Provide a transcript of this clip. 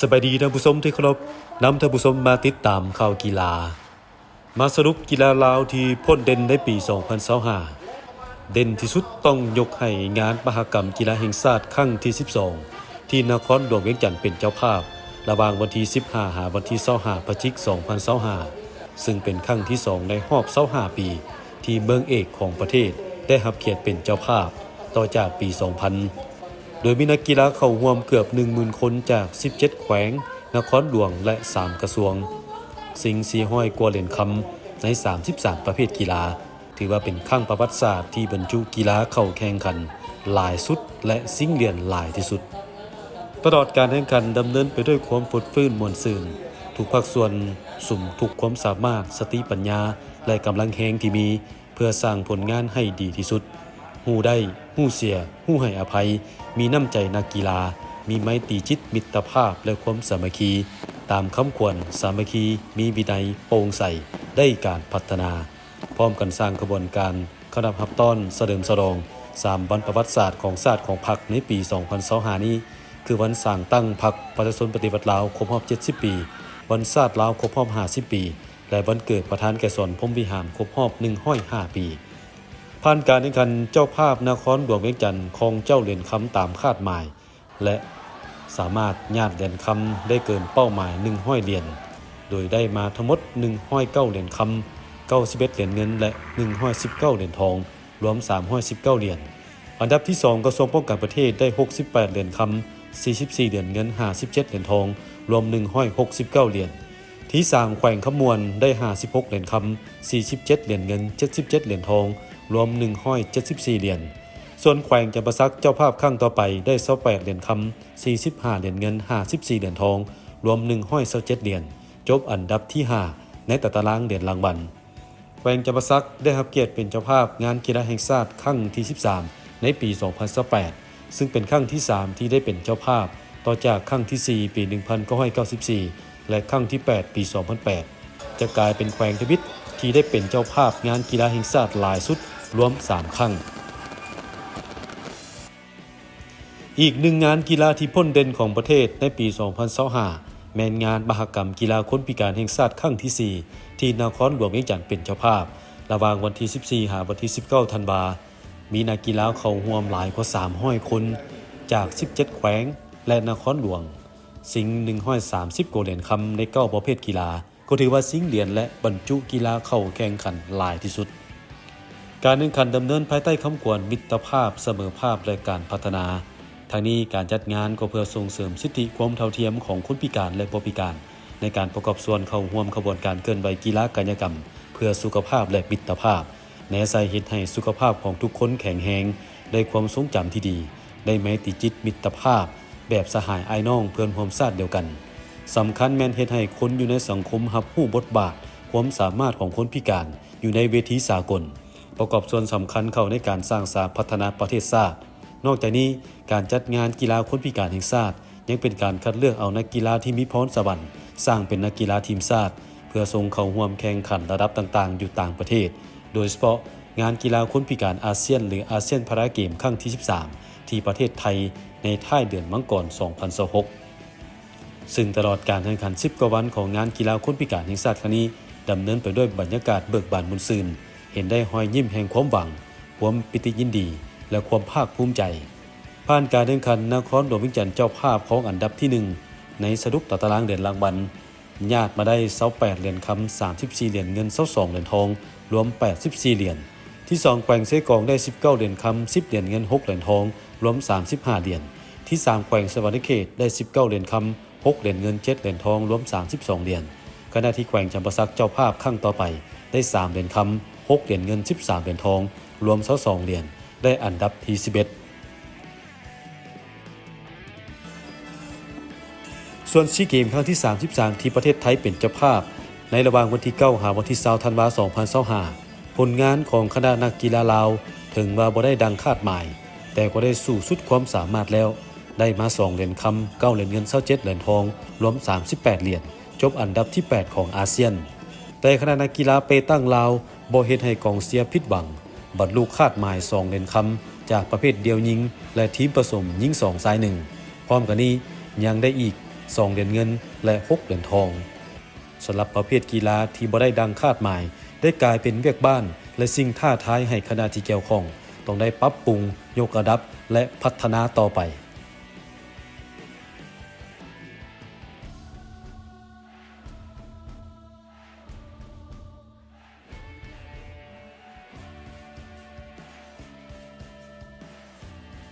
สบายดีท่านผู้ชมที่เคารพนำท่านผู้ชมมาติดตามข่าวกีฬามาสรุปกีฬาลาวที่พ้นเด่นในปี 2025 เด่นที่สุดต้องยกให้งานมหกรรมกีฬาแห่งชาติครั้งที่ 12 ที่นครหลวงเวียงจันทน์เป็นเจ้าภาพระหว่างวันที่ 15 หาวันที่ 25 พฤศจิกายน 2025 ซึ่งเป็นครั้งที่ 2 ในรอบ 25 ปี ที่เมืองเอกของประเทศได้รับเกียรติเป็นเจ้าภาพต่อจากปี 2000 โดยมีนักกีฬาเข้าร่วมเกือบ 10,000 คนจาก 17 แขวง นครหลวงและ 3 กระทรวง สิง400 กว่าเหรียญคำใน 33 ประเภทกีฬา ถือว่าเป็นครั้งประวัติศาสตร์ที่บรรจุกีฬาเข้าแข่งขันหลายสุดและสิ่งเหรียญหลายที่สุด ตลอดการแข่งขันดำเนินไปด้วยความฟดฟื้นม่วนซื่นทุกภาคส่วนสุ่มทุกความสามารถสติปัญญาและกำลังแห่งที่มีเพื่อสร้างผลงานให้ดีที่สุดฮู้ได้ฮู้เสียฮู้ให้อภัยมีน้ำใจนักกีฬามีไมตรีจิตมิตรภาพและความสามัคคีตามคำควรสามัคคีมีวินัยโปร่งใสได้การพัฒนาพร้อมกันสร้างกระบวนการเข้ารับต้อนเสริมสรอง3วันประวัติศาสตร์ของชาติของพรรคในปี 2025 นี้คือวันสร้างตั้งพรรคประชาชนปฏิวัติลาวครบรอบ 70 ปี วันชาติลาวครบรอบ 50 ปี และวันเกิดประธานแก่สนพรหมวิหารครบรอบ 105 ปี ผ่านการแข่งขันเจ้าภาพนครหลวงเวียงจันทน์ครองเจ้าเหรียญคำตามคาดหมาย และสามารถญาติเหรียญคำได้เกินเป้าหมาย100เหรียญ โดยได้มาทั้งหมด109เหรียญคำ91เหรียญเงินและ119เหรียญทองรวม319เหรียญ อันดับที่ 2 กระทรวงป้องกันประเทศได้68เหรียญคำ44เหรียญเงิน57เหรียญทองรวม169เหรียญ ที่ 3 แขวงขมวนได้56เหรียญคำ47เหรียญเงิน77เหรียญทองรวม174เหรียญ ส่วนแขวงจำปาสักเจ้าภาพครั้งต่อไปได้28เหรียญคำ45เหรียญเงิน54เหรียญทองรวม127เหรียญจบอันดับที่ 5 ในตารางเหรียญรางวัลแขวงจำปาสักได้รับเกียรติเป็นเจ้าภาพงานกีฬาแห่งชาติครั้งที่ 13 ในปี 2028 ซึ่งเป็นครั้งที่ 3 ที่ได้เป็นเจ้าภาพต่อจากครั้งที่ 4 ปี 1994 และครั้งที่ 8 ปี 2008 จะกลายเป็นแขวงทวิตที่ได้เป็นเจ้าภาพงานกีฬาแห่งชาติหลายสุดรวม 3 ครั้ง อีกหนึ่งงานกีฬาที่พ้นเด่นของประเทศในปี 2025 แม่นงานมหกรรมกีฬาคนพิการแห่งชาติครั้งที่ 4 ที่นครหลวงเวียงจันทน์เป็นเจ้าภาพ ระหว่างวันที่ 14 หาวันที่ 19 ธันวาคม มีนักกีฬาเข้าร่วมหลายกว่า 300 คน จาก 17 แขวง และนครหลวง สิง130 กว่าเหรียญคำใน 9 ประเภทกีฬา ก็ถือว่าสิงเหรียญและบรรจุกีฬาเข้าแข่งขันหลายที่สุด การแข่งขันดำเนินภายใต้คำขวัญมิตรภาพเสมอภาพและการพัฒนาทางนี้การจัดงานก็เพื่อส่งเสริมสิทธิความเท่าเทียมของคนพิการและบ่พิการในการประกอบส่วนเข้าร่วมขบวนการเคลื่อนไหวกีฬากายกรรมเพื่อสุขภาพและมิตรภาพแนใส่เฮ็ดให้สุขภาพของทุกคนแข็งแรงได้ความทรงจำที่ดีได้ไมตรีจิตมิตรภาพแบบสหายอ้ายน้องเพื่อนร่วมชาติเดียวกันสำคัญแม่นเฮ็ดให้คนอยู่ในสังคมรับรู้บทบาทความสามารถของคนพิการอยู่ในเวทีสากลประกอบส่วนสำคัญเข้าในการสร้างสรรค์พัฒนาประเทศชาตินอกจากนี้การจัดงานกีฬาคนพิการแห่งชาติยังเป็นการคัดเลือกเอานักกีฬาที่มีพรสวรรค์สร้างเป็นนักกีฬาทีมชาติเพื่อส่งเข้าร่วมแข่งขันระดับต่างๆอยู่ต่างประเทศโดยเฉพาะงานกีฬาคนพิการอาเซียนหรืออาเซียนพาราเกมครั้งที่ 13 ที่ประเทศไทยในท้ายเดือนมังกร 2026 ซึ่งตลอดการแข่งขัน 10 กว่าวันของงานกีฬาคนพิการแห่งชาติครั้งนี้ดำเนินไปด้วยบรรยากาศเบิกบานมุนซืนเห็นได้รอยยิ้มแห่งความหวังความปิติยินดีและความภาคภูมิใจผ่านการแข่งขันนครหลวงเวียงจันทน์เจ้าภาพของอันดับที่ 1 ในสรุปตารางเหรียญรางวัลญาติมาได้28เหรียญคำ34เหรียญเงิน22เหรียญทองรวม84เหรียญที่ 2 แขวงเซกองได้19เหรียญคำ10เหรียญเงิน6เหรียญทองรวม35เหรียญที่ 3 แขวงสวรรณเขตได้19เหรียญคำ6เหรียญเงิน7เหรียญทองรวม32เหรียญขณะที่แขวงจำปาสักเจ้าภาพครั้งต่อไปได้3เหรียญคำ6เหรียญเงิน13เหรียญทองรวม22เหรียญได้อันดับที่ 11 ส่วนซีเกมครั้งที่ 33 ที่ประเทศไทยเป็นเจ้าภาพในระหว่างวันที่ 9 หาวันที่ 20 ธันวาคม 2025 ผลงานของคณะนักกีฬาลาวถึงว่าบ่ได้ดังคาดหมายแต่ก็ได้สู้สุดความสามารถแล้วได้มา2เหรียญคำ9เหรียญเงิน27เหรียญทองรวม38เหรียญจบอันดับที่ 8 ของอาเซียนแต่คณะนักกีฬาเปตังลาวบ่เฮ็ดให้กองเชียร์ผิดหวังบรรลุคาดหมาย2เหรียญคำจากประเภทเดียวหญิงและทีมผสมหญิง2ชาย1พร้อมกันนี้ยังได้อีก 2 เหรียญเงินและ 6 เหรียญทองสำหรับประเภทกีฬาที่บ่ได้ดังคาดหมายได้กลายเป็นเวียกบ้านและสิ่งท้าทายให้คณะที่เกี่ยวข้องต้องได้ปรับปรุงยกระดับและพัฒนาต่อไป